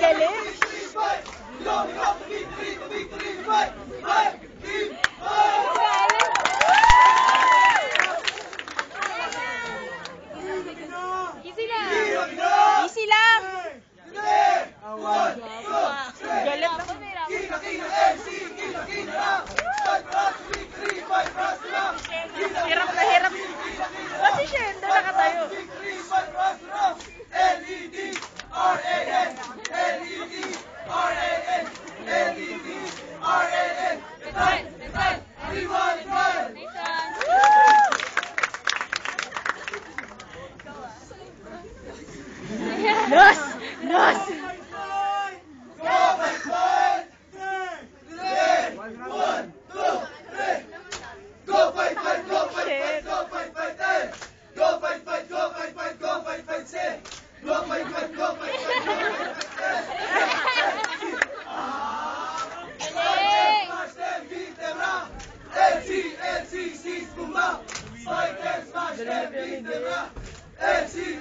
galing. Easy lang. Easy lang. Galit na. Hirap na hirap. Pati siya, hindi nakatayo. LED, RAN, LED, RAN, LED, RAN. Everyone run! Nos! Nos! Go, fight, fight! 1, 2, 3. Go, fight, fight, go, fight, fight, go, fight, fight, eh! Go, fight, fight, go, fight, fight, go, fight, fight, say! Go, fight, fight, go, fight, fight, go, fight, fight, eh! Smash them, beat them up! LC, Puma! Fight them, smash them, beat them up! LC,